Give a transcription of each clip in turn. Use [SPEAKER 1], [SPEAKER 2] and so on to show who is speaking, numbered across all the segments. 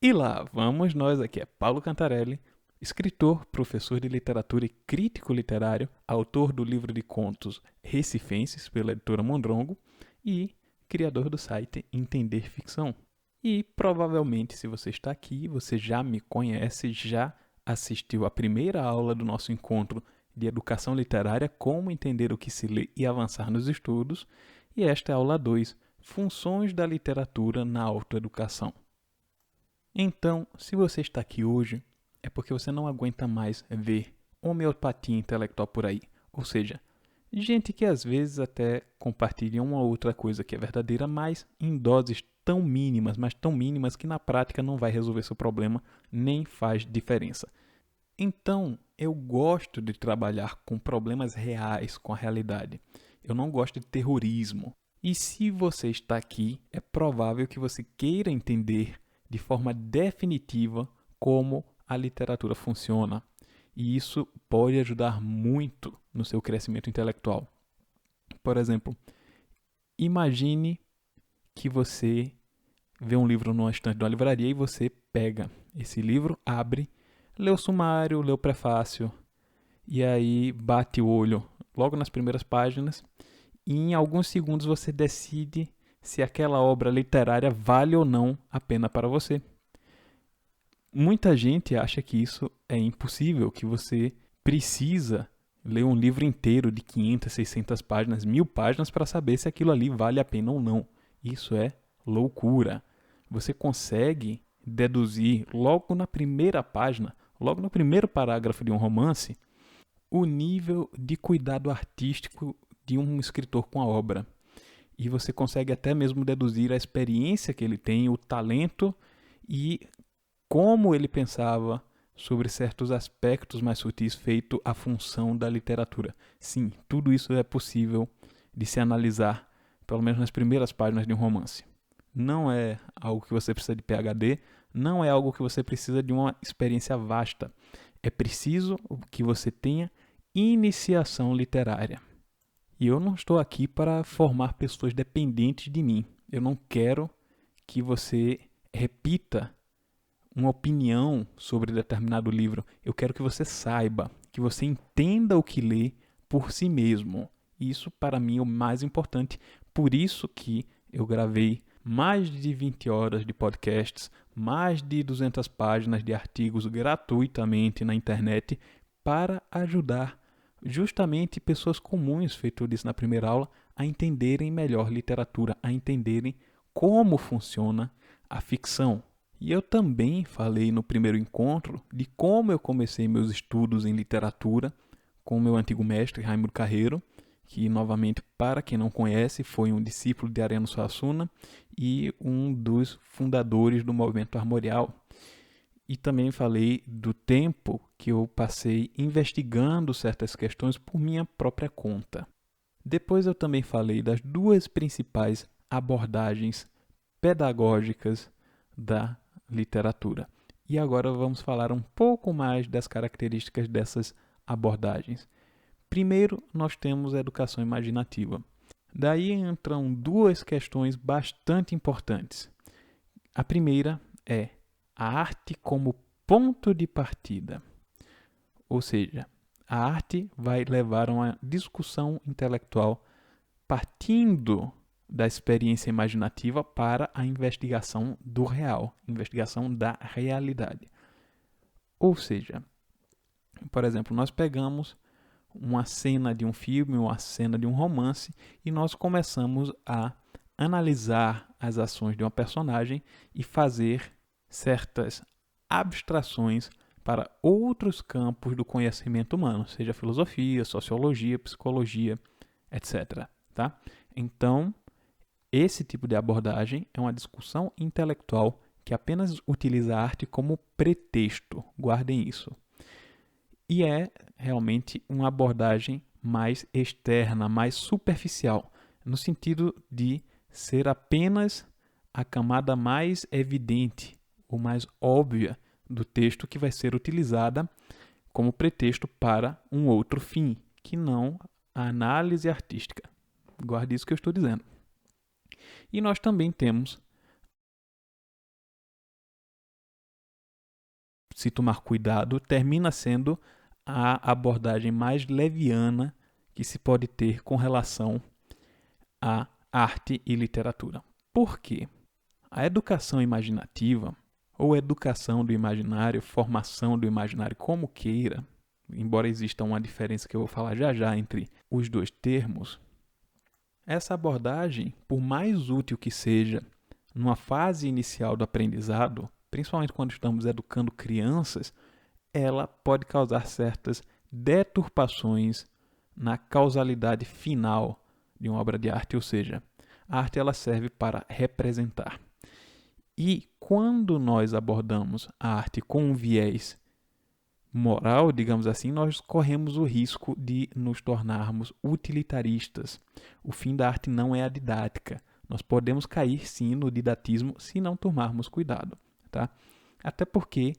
[SPEAKER 1] E lá vamos nós, aqui é Paulo Cantarelli, escritor, professor de literatura e crítico literário, autor do livro de contos Recifenses, pela editora Mondrongo, e criador do site Entender Ficção. E provavelmente, se você está aqui, você já me conhece, já assistiu à primeira aula do nosso encontro de educação literária, como entender o que se lê e avançar nos estudos, e esta é a aula 2, Funções da literatura na autoeducação. Então, se você está aqui hoje, é porque você não aguenta mais ver homeopatia intelectual por aí. Ou seja, gente que às vezes até compartilha uma outra coisa que é verdadeira, mas em doses tão mínimas, mas tão mínimas que na prática não vai resolver seu problema, nem faz diferença. Então, eu gosto de trabalhar com problemas reais, com a realidade. Eu não gosto de terrorismo. E se você está aqui, é provável que você queira entender de forma definitiva como a literatura funciona. E isso pode ajudar muito no seu crescimento intelectual. Por exemplo, imagine que você vê um livro numa estante de uma livraria e você pega esse livro, abre, lê o sumário, lê o prefácio, e aí bate o olho logo nas primeiras páginas e em alguns segundos você decide se aquela obra literária vale ou não a pena para você. Muita gente acha que isso é impossível, que você precisa ler um livro inteiro de 500, 600 páginas, 1000 páginas para saber se aquilo ali vale a pena ou não. Isso é loucura. Você consegue deduzir logo na primeira página, logo no primeiro parágrafo de um romance, o nível de cuidado artístico de um escritor com a obra. E você consegue até mesmo deduzir a experiência que ele tem, o talento e como ele pensava sobre certos aspectos mais sutis feito a função da literatura. Sim, tudo isso é possível de se analisar, pelo menos nas primeiras páginas de um romance. Não é algo que você precisa de PhD, não é algo que você precisa de uma experiência vasta. É preciso que você tenha iniciação literária. E eu não estou aqui para formar pessoas dependentes de mim. Eu não quero que você repita uma opinião sobre determinado livro. Eu quero que você saiba, que você entenda o que lê por si mesmo. Isso para mim é o mais importante. Por isso que eu gravei mais de 20 horas de podcasts, mais de 200 páginas de artigos gratuitamente na internet para ajudar justamente pessoas comuns, feito disso na primeira aula, a entenderem melhor literatura, a entenderem como funciona a ficção. E eu também falei no primeiro encontro de como eu comecei meus estudos em literatura com meu antigo mestre, Raimundo Carreiro, que, novamente, para quem não conhece, foi um discípulo de Ariano Suassuna e um dos fundadores do movimento armorial. E também falei do tempo que eu passei investigando certas questões por minha própria conta. Depois eu também falei das duas principais abordagens pedagógicas da literatura. E agora vamos falar um pouco mais das características dessas abordagens. Primeiro, nós temos a educação imaginativa. Daí entram duas questões bastante importantes. A primeira é a arte como ponto de partida. Ou seja, a arte vai levar a uma discussão intelectual partindo da experiência imaginativa para a investigação do real, investigação da realidade. Ou seja, por exemplo, nós pegamos uma cena de um filme, uma cena de um romance e nós começamos a analisar as ações de uma personagem e fazer certas abstrações para outros campos do conhecimento humano, seja filosofia, sociologia, psicologia, etc. Tá? Então, esse tipo de abordagem é uma discussão intelectual que apenas utiliza a arte como pretexto. Guardem isso. E é realmente uma abordagem mais externa, mais superficial, no sentido de ser apenas a camada mais evidente ou mais óbvia do texto que vai ser utilizada como pretexto para um outro fim, que não a análise artística. Guarde isso que eu estou dizendo. E nós também temos se tomar cuidado, termina sendo a abordagem mais leviana que se pode ter com relação à arte e literatura. Por quê? A educação imaginativa, ou educação do imaginário, formação do imaginário, como queira, embora exista uma diferença que eu vou falar já já entre os dois termos, essa abordagem, por mais útil que seja numa fase inicial do aprendizado, principalmente quando estamos educando crianças, ela pode causar certas deturpações na causalidade final de uma obra de arte, ou seja, a arte ela serve para representar. E quando nós abordamos a arte com um viés moral, digamos assim, nós corremos o risco de nos tornarmos utilitaristas. O fim da arte não é a didática. Nós podemos cair, sim, no didatismo se não tomarmos cuidado, tá? Até porque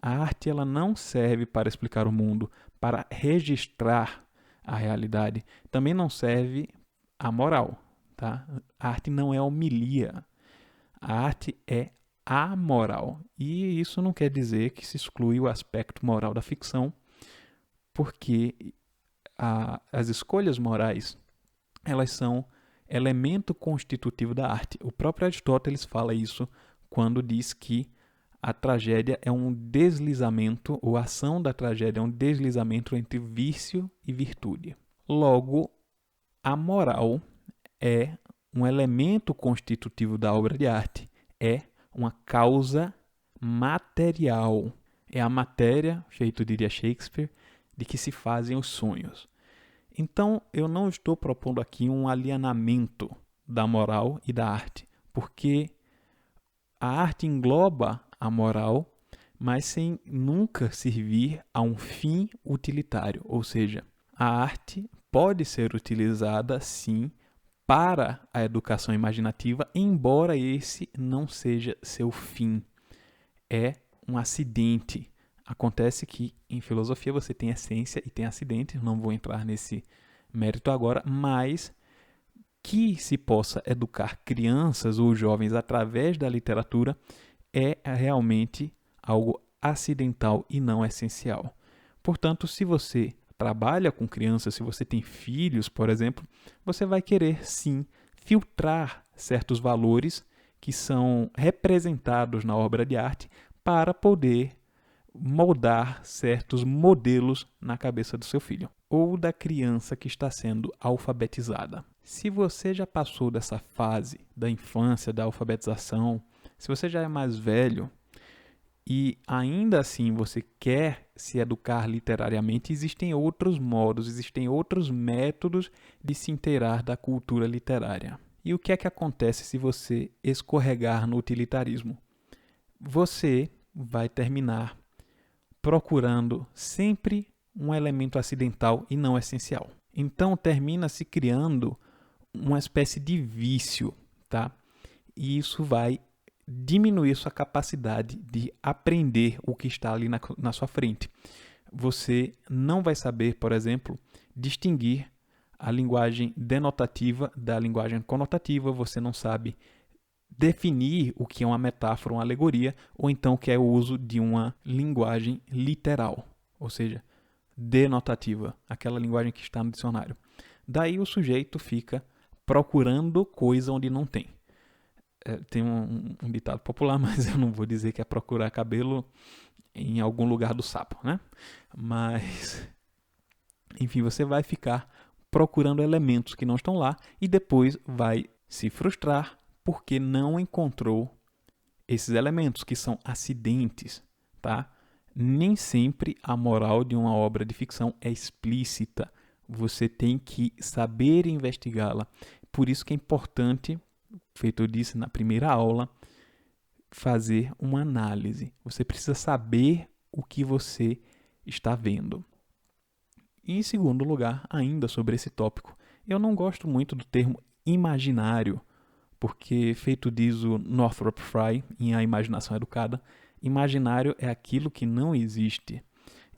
[SPEAKER 1] a arte ela não serve para explicar o mundo, para registrar a realidade. Também não serve a moral, tá? A arte não é homilia. A arte é amoral. E isso não quer dizer que se exclui o aspecto moral da ficção, porque as escolhas morais, elas são elemento constitutivo da arte. O próprio Aristóteles fala isso quando diz que a tragédia é um deslizamento, ou a ação da tragédia é um deslizamento entre vício e virtude. Logo, a moral é um elemento constitutivo da obra de arte, é uma causa material. É a matéria, feito diria Shakespeare, de que se fazem os sonhos. Então, eu não estou propondo aqui um alienamento da moral e da arte, porque a arte engloba a moral, mas sem nunca servir a um fim utilitário. Ou seja, a arte pode ser utilizada, sim, para a educação imaginativa, embora esse não seja seu fim. É um acidente. Acontece que em filosofia você tem essência e tem acidente, não vou entrar nesse mérito agora, mas que se possa educar crianças ou jovens através da literatura é realmente algo acidental e não essencial. Portanto, se você trabalha com crianças, se você tem filhos, por exemplo, você vai querer sim filtrar certos valores que são representados na obra de arte para poder moldar certos modelos na cabeça do seu filho ou da criança que está sendo alfabetizada. Se você já passou dessa fase da infância, da alfabetização, se você já é mais velho e ainda assim você quer se educar literariamente, existem outros modos, existem outros métodos de se inteirar da cultura literária. E o que é que acontece se você escorregar no utilitarismo? Você vai terminar procurando sempre um elemento acidental e não essencial. Então termina se criando uma espécie de vício, tá? E isso vai diminuir sua capacidade de aprender o que está ali na sua frente. Você não vai saber, por exemplo, distinguir a linguagem denotativa da linguagem conotativa, você não sabe definir o que é uma metáfora, uma alegoria, ou então o que é o uso de uma linguagem literal, ou seja, denotativa, aquela linguagem que está no dicionário. Daí o sujeito fica procurando coisa onde não tem. Tem um ditado popular, mas eu não vou dizer que é procurar cabelo em algum lugar do sapo, né? Mas, enfim, você vai ficar procurando elementos que não estão lá e depois vai se frustrar porque não encontrou esses elementos que são acidentes, tá? Nem sempre a moral de uma obra de ficção é explícita. Você tem que saber investigá-la. Por isso que é importante, feito eu disse na primeira aula, fazer uma análise. Você precisa saber o que você está vendo. E em segundo lugar, ainda sobre esse tópico, eu não gosto muito do termo imaginário, porque, feito diz o Northrop Frye, em A Imaginação Educada, imaginário é aquilo que não existe.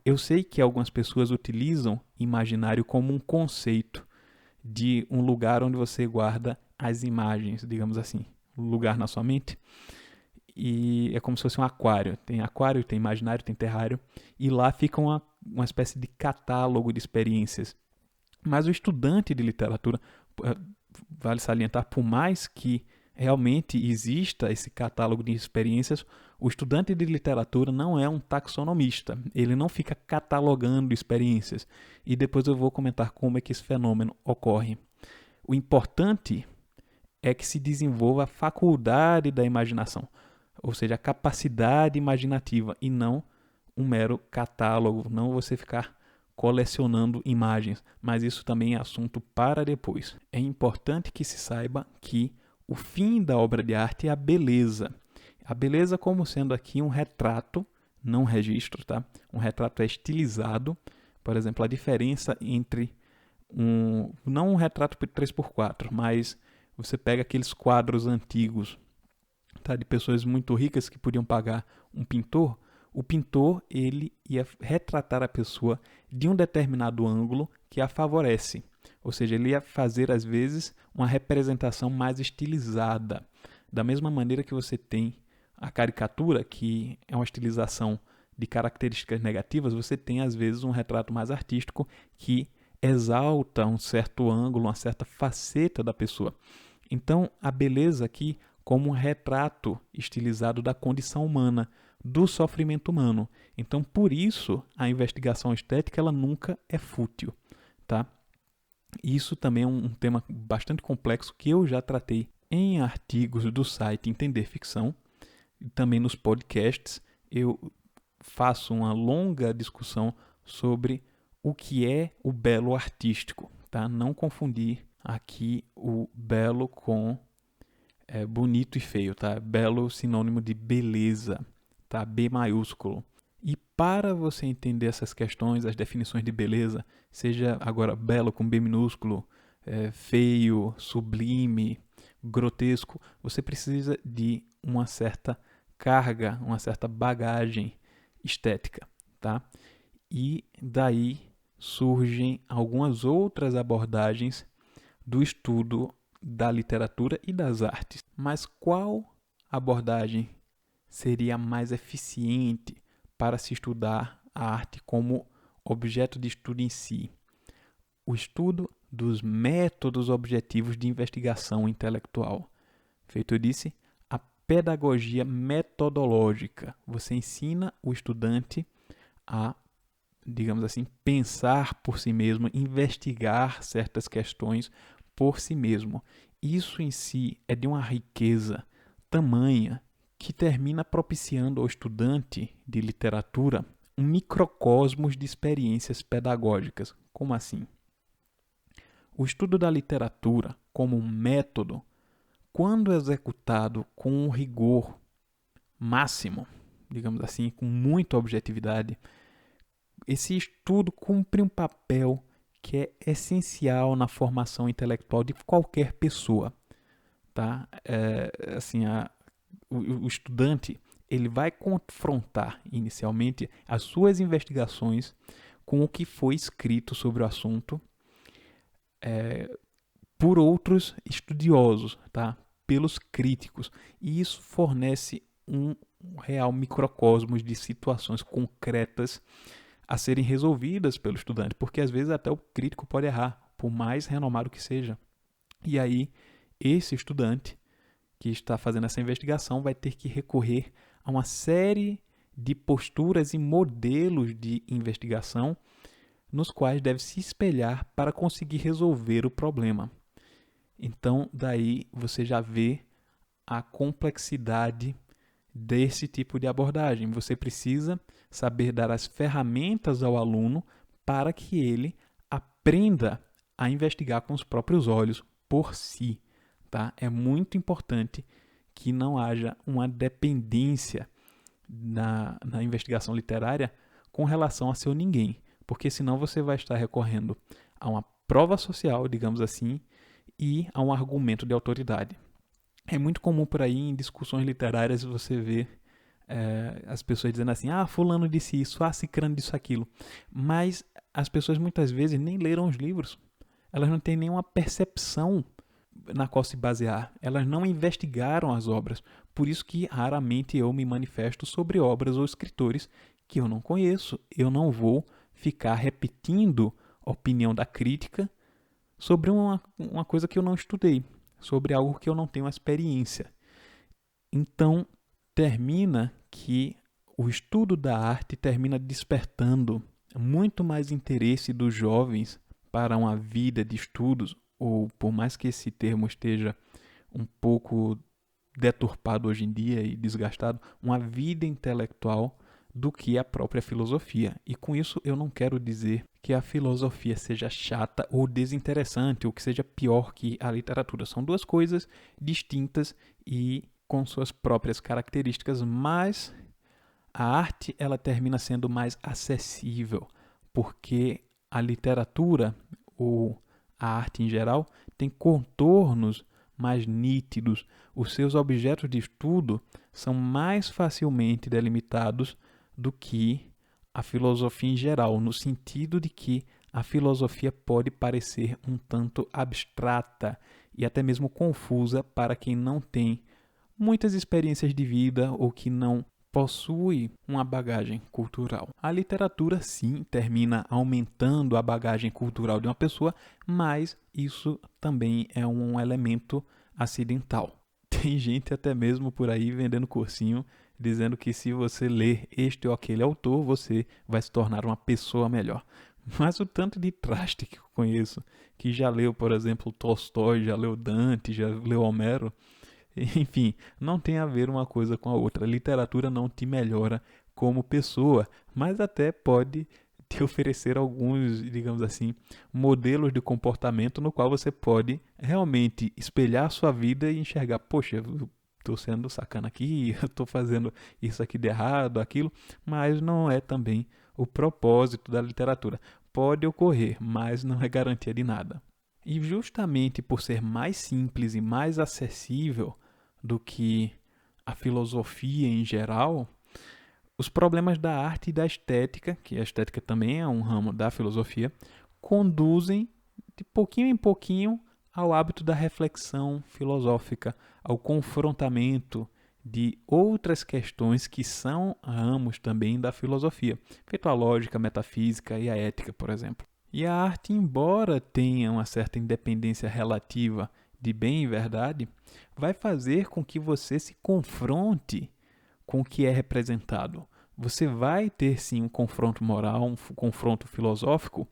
[SPEAKER 1] Eu sei que algumas pessoas utilizam imaginário como um conceito de um lugar onde você guarda as imagens, digamos assim, um lugar na sua mente. e é como se fosse um aquário. Tem aquário, tem imaginário, tem terrário, e lá fica uma espécie de catálogo de experiências. Mas o estudante de literatura, vale salientar, por mais que realmente exista esse catálogo de experiências, o estudante de literatura não é um taxonomista. Ele não fica catalogando experiências. E depois eu vou comentar como é que esse fenômeno ocorre. O importante é que se desenvolva a faculdade da imaginação, ou seja, a capacidade imaginativa, e não um mero catálogo, não você ficar colecionando imagens, mas isso também é assunto para depois. É importante que se saiba que o fim da obra de arte é a beleza. A beleza como sendo aqui um retrato, não um registro, tá? Um retrato é estilizado. Por exemplo, a diferença entre não um retrato 3x4, mas você pega aqueles quadros antigos, tá? De pessoas muito ricas que podiam pagar um pintor. O pintor, ele ia retratar a pessoa de um determinado ângulo que a favorece. Ou seja, ele ia fazer, às vezes, uma representação mais estilizada. Da mesma maneira que você tem a caricatura, que é uma estilização de características negativas, você tem, às vezes, um retrato mais artístico que exalta um certo ângulo, uma certa faceta da pessoa. Então, a beleza aqui como um retrato estilizado da condição humana, do sofrimento humano. Então, por isso, a investigação estética ela nunca é fútil, tá? Isso também é um tema bastante complexo que eu já tratei em artigos do site Entender Ficção e também nos podcasts. Eu faço uma longa discussão sobre o que é o belo artístico, tá? Não confundir aqui o belo com bonito e feio, tá? Belo sinônimo de beleza, tá? B maiúsculo. E para você entender essas questões, as definições de beleza, seja agora belo com B minúsculo, feio, sublime, grotesco, você precisa de uma certa carga, uma certa bagagem estética, tá? E daí surgem algumas outras abordagens do estudo da literatura e das artes. Mas qual abordagem seria mais eficiente para se estudar a arte como objeto de estudo em si? O estudo dos métodos objetivos de investigação intelectual. Feito eu disse, a pedagogia metodológica. Você ensina o estudante a, digamos assim, pensar por si mesmo, investigar certas questões por si mesmo. Isso em si é de uma riqueza tamanha que termina propiciando ao estudante de literatura um microcosmos de experiências pedagógicas. Como assim? O estudo da literatura como um método, quando executado com um rigor máximo, digamos assim, com muita objetividade, esse estudo cumpre um papel que é essencial na formação intelectual de qualquer pessoa, tá? O estudante ele vai confrontar inicialmente as suas investigações com o que foi escrito sobre o assunto por outros estudiosos, tá? Pelos críticos. E isso fornece um real microcosmos de situações concretas a serem resolvidas pelo estudante, porque às vezes até o crítico pode errar, por mais renomado que seja. E aí, esse estudante que está fazendo essa investigação vai ter que recorrer a uma série de posturas e modelos de investigação nos quais deve se espelhar para conseguir resolver o problema. Então, daí você já vê a complexidade desse tipo de abordagem. Você precisa saber dar as ferramentas ao aluno para que ele aprenda a investigar com os próprios olhos, por si. Tá? É muito importante que não haja uma dependência na investigação literária com relação a seu ninguém, porque senão você vai estar recorrendo a uma prova social, digamos assim, e a um argumento de autoridade. É muito comum por aí em discussões literárias você ver as pessoas dizendo assim, fulano disse isso, cicrano disse aquilo. Mas as pessoas muitas vezes nem leram os livros. Elas não têm nenhuma percepção na qual se basear. Elas não investigaram as obras. Por isso que raramente eu me manifesto sobre obras ou escritores que eu não conheço. Eu não vou ficar repetindo a opinião da crítica sobre uma coisa que eu não estudei, sobre algo que eu não tenho experiência. Então, termina que o estudo da arte termina despertando muito mais interesse dos jovens para uma vida de estudos, ou por mais que esse termo esteja um pouco deturpado hoje em dia e desgastado, uma vida intelectual do que a própria filosofia. E com isso eu não quero dizer que a filosofia seja chata ou desinteressante, ou que seja pior que a literatura. São duas coisas distintas e com suas próprias características, mas a arte ela termina sendo mais acessível, porque a literatura ou a arte em geral tem contornos mais nítidos, os seus objetos de estudo são mais facilmente delimitados do que a filosofia em geral, no sentido de que a filosofia pode parecer um tanto abstrata e até mesmo confusa para quem não tem muitas experiências de vida ou que não possui uma bagagem cultural. A literatura, sim, termina aumentando a bagagem cultural de uma pessoa, mas isso também é um elemento acidental. Tem gente até mesmo por aí vendendo cursinho, dizendo que se você ler este ou aquele autor, você vai se tornar uma pessoa melhor. Mas o tanto de traste que eu conheço, que já leu, por exemplo, Tolstói, já leu Dante, já leu Homero, enfim, não tem a ver uma coisa com a outra. A literatura não te melhora como pessoa, mas até pode te oferecer alguns, digamos assim, modelos de comportamento no qual você pode realmente espelhar a sua vida e enxergar, poxa, eu estou sendo sacana aqui, eu estou fazendo isso aqui de errado, aquilo, mas não é também o propósito da literatura. Pode ocorrer, mas não é garantia de nada. E justamente por ser mais simples e mais acessível do que a filosofia em geral, os problemas da arte e da estética, que a estética também é um ramo da filosofia, conduzem de pouquinho em pouquinho ao hábito da reflexão filosófica, ao confrontamento de outras questões que são ramos também da filosofia, feito a lógica, a metafísica e a ética, por exemplo. E a arte, embora tenha uma certa independência relativa de bem e verdade, vai fazer com que você se confronte com o que é representado. Você vai ter sim um confronto moral, um confronto filosófico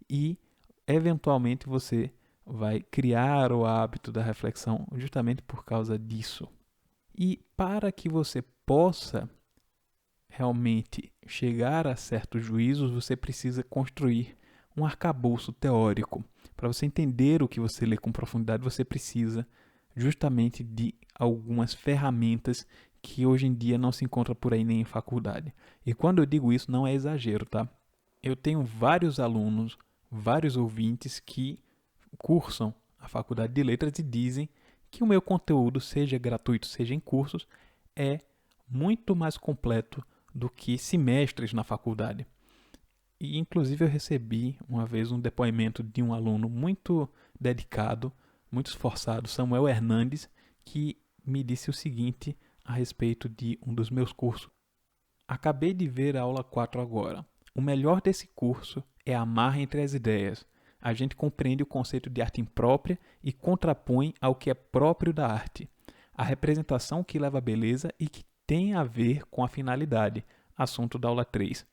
[SPEAKER 1] e, eventualmente, você vai criar o hábito da reflexão justamente por causa disso. E para que você possa realmente chegar a certos juízos, você precisa construir um arcabouço teórico. Para você entender o que você lê com profundidade, você precisa justamente de algumas ferramentas que hoje em dia não se encontra por aí nem em faculdade. E quando eu digo isso, não é exagero, tá? Eu tenho vários alunos, vários ouvintes que cursam a faculdade de letras e dizem que o meu conteúdo, seja gratuito, seja em cursos, é muito mais completo do que semestres na faculdade. E, inclusive, eu recebi uma vez um depoimento de um aluno muito dedicado, muito esforçado, Samuel Hernandes, que me disse o seguinte a respeito de um dos meus cursos. Acabei de ver a aula 4 agora. O melhor desse curso é a amarra entre as ideias. A gente compreende o conceito de arte imprópria e contrapõe ao que é próprio da arte. A representação que leva à beleza e que tem a ver com a finalidade, assunto da aula 3.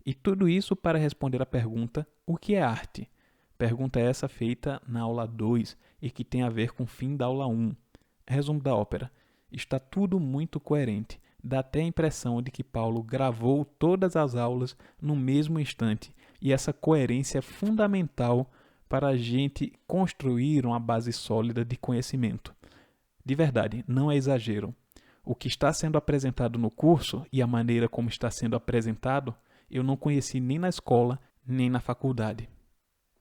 [SPEAKER 1] E tudo isso para responder à pergunta: o que é arte? Pergunta essa feita na aula 2 e que tem a ver com o fim da aula 1. Resumo da ópera. Está tudo muito coerente. Dá até a impressão de que Paulo gravou todas as aulas no mesmo instante. E essa coerência é fundamental para a gente construir uma base sólida de conhecimento. De verdade, não é exagero. O que está sendo apresentado no curso e a maneira como está sendo apresentado, eu não conheci nem na escola, nem na faculdade.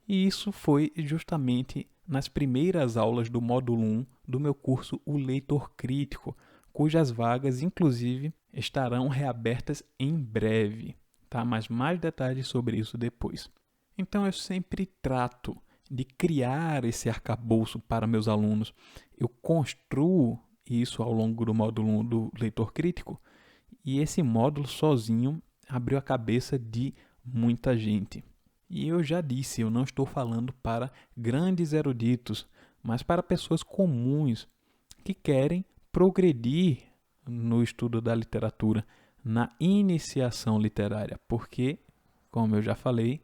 [SPEAKER 1] E isso foi justamente nas primeiras aulas do módulo 1 do meu curso O Leitor Crítico, cujas vagas, inclusive, estarão reabertas em breve, tá? Mas mais detalhes sobre isso depois. Então, eu sempre trato de criar esse arcabouço para meus alunos. Eu construo isso ao longo do módulo do leitor crítico e esse módulo sozinho abriu a cabeça de muita gente. E eu já disse, eu não estou falando para grandes eruditos, mas para pessoas comuns que querem progredir no estudo da literatura, na iniciação literária, porque, como eu já falei,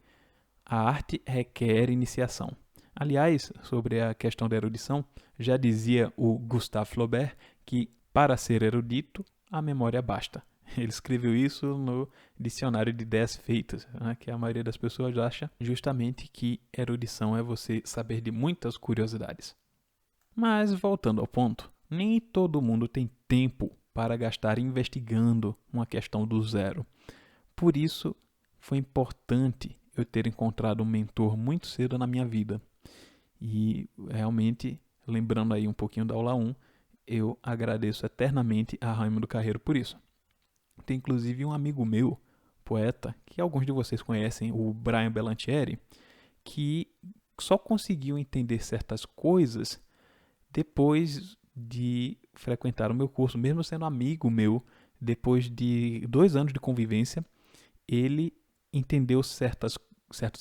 [SPEAKER 1] a arte requer iniciação. Aliás, sobre a questão da erudição, já dizia o Gustave Flaubert que, para ser erudito, a memória basta. Ele escreveu isso no Dicionário de Ideias Feitas, né, que a maioria das pessoas acha justamente que erudição é você saber de muitas curiosidades. Mas, voltando ao ponto, nem todo mundo tem tempo para gastar investigando uma questão do zero. Por isso, foi importante eu ter encontrado um mentor muito cedo na minha vida. E, realmente, lembrando aí um pouquinho da aula 1, eu agradeço eternamente a Raimundo Carreiro por isso. Tem inclusive um amigo meu, poeta, que alguns de vocês conhecem, o Brian Belantieri, que só conseguiu entender certas coisas depois de frequentar o meu curso, mesmo sendo amigo meu, depois de 2 anos de convivência, ele entendeu certos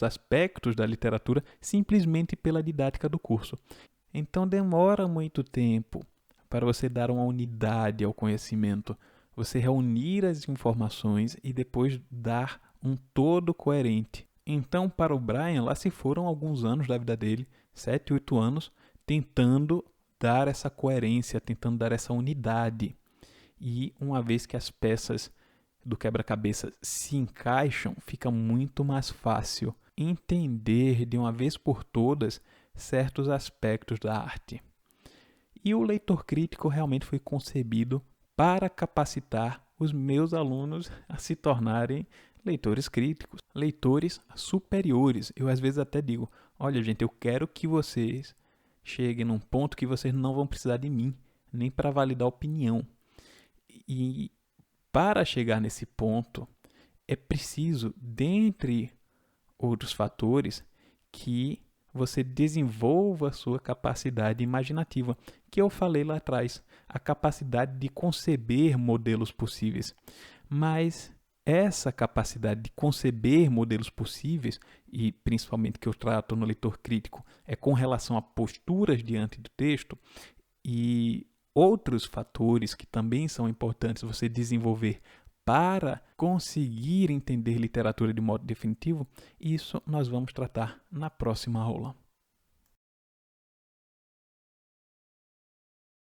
[SPEAKER 1] aspectos da literatura simplesmente pela didática do curso. Então demora muito tempo para você dar uma unidade ao conhecimento, você reunir as informações e depois dar um todo coerente. Então, para o Brian, lá se foram alguns anos da vida dele, 7, 8 anos, tentando dar essa coerência, tentando dar essa unidade. E uma vez que as peças do quebra-cabeça se encaixam, fica muito mais fácil entender de uma vez por todas certos aspectos da arte. E o leitor crítico realmente foi concebido para capacitar os meus alunos a se tornarem leitores críticos, leitores superiores. Eu às vezes até digo, olha gente, eu quero que vocês cheguem num ponto que vocês não vão precisar de mim, nem para validar opinião. E para chegar nesse ponto, é preciso, dentre outros fatores, que você desenvolva a sua capacidade imaginativa, que eu falei lá atrás, a capacidade de conceber modelos possíveis. Mas essa capacidade de conceber modelos possíveis, e principalmente que eu trato no leitor crítico, é com relação a posturas diante do texto e outros fatores que também são importantes você desenvolver para conseguir entender literatura de modo definitivo, isso nós vamos tratar na próxima aula.